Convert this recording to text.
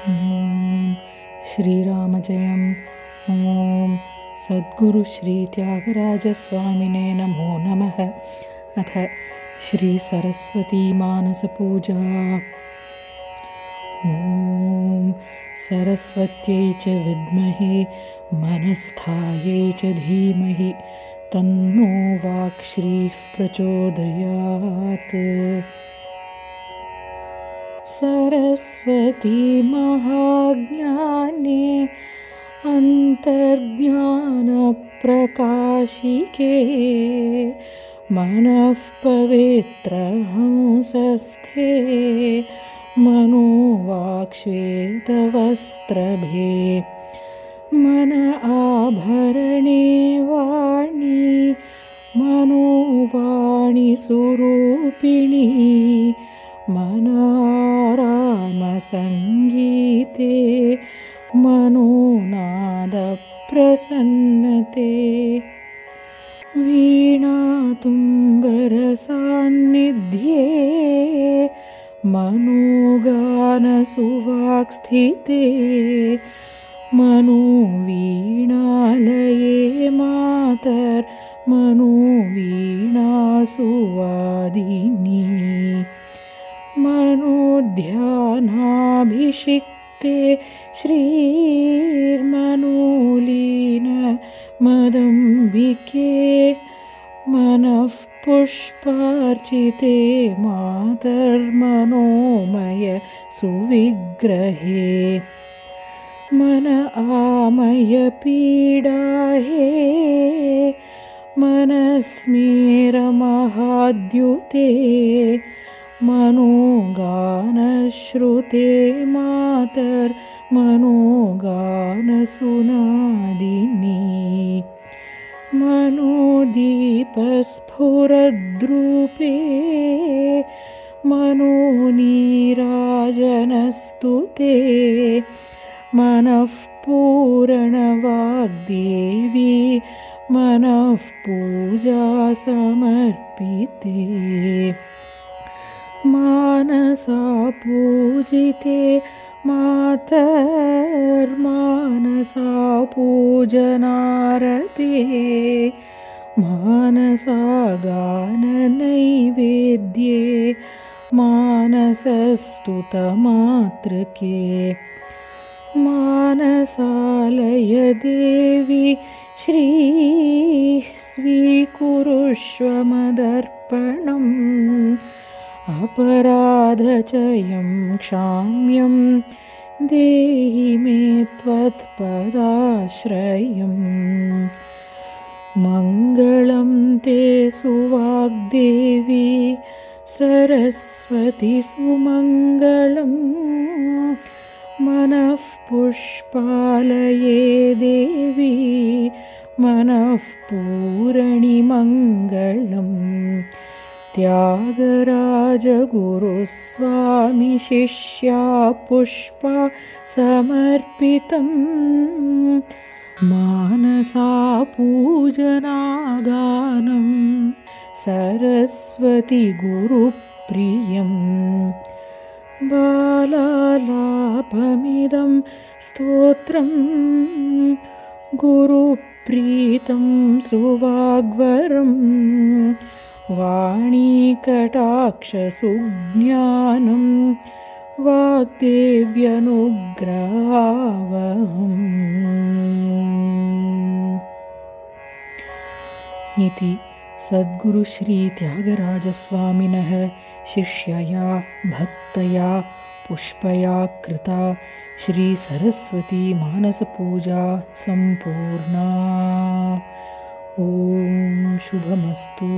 ॐ श्रीरामजयम्। ॐ सद्गुरु श्री त्यागराजस्वामिने नमो नमः। अथ श्री सरस्वती मानसपूजा। ॐ सरस्वत्यै च विद्महे मनस्थायै च धीमहि तन्नो वाक्श्रीः प्रचोदयात्। सरस्वती महाज्ञाने अन्तर्ज्ञानप्रकाशिके मनः पवित्रहंसस्थे मनोवाक्श्वेतवस्त्रभे मन आभरणे वाणी मनोवाणी सुरूपिणी मनारामसङ्गीते मनोनादप्रसन्नते वीणातुम्बरसान्निध्ये मनोगानसुवाक्स्थिते मनोवीणालये मातर्मनोवीणासुवादिनी मनोध्यानाभिषिक्ते श्रीर्मनोलीनमदम्बिके मनः पुष्पार्चिते मातर्मनोमय सुविग्रहे मन आमय पीडाहे मनस्मेरमहाद्युते मनोगानश्रुते मातर्मनोगानसुनादिनी मनोदीपस्फुरद्रूपे मनोनीराजनस्तुते मनः पूरणवाग्देवी मनः पूजा समर्पिते मानसा पूजिते मातर्मानसा पूजनारते मानसा गाननैवेद्ये मानसस्तुतमातृके मानसालय देवी श्रीः स्वीकुरुष्व मदर्पणम् अपराधचयं क्षाम्यं देहि मे त्वत्पदाश्रयम् मङ्गलं ते सुवाग्देवी सरस्वती सुमङ्गलं मनः पुष्पालये देवी मनः पूरणि मङ्गलम् त्यागराज गुरुस्वामी शिष्या पुष्पा समर्पितम् मानसा पूजनागानं सरस्वती गुरुप्रियम् बालालापमिदं स्तोत्रं गुरुप्रीतं सुवाग्वरम् वाणीकटाक्षसुज्ञानं वाग्देव्यनुग्रहावहम् इति सद्गुरु श्री त्यागराजस्वामिनः शिष्यया भक्तया पुष्पया कृता श्री सरस्वती मानसपूजा सम्पूर्णा। ॐ शुभमस्तु।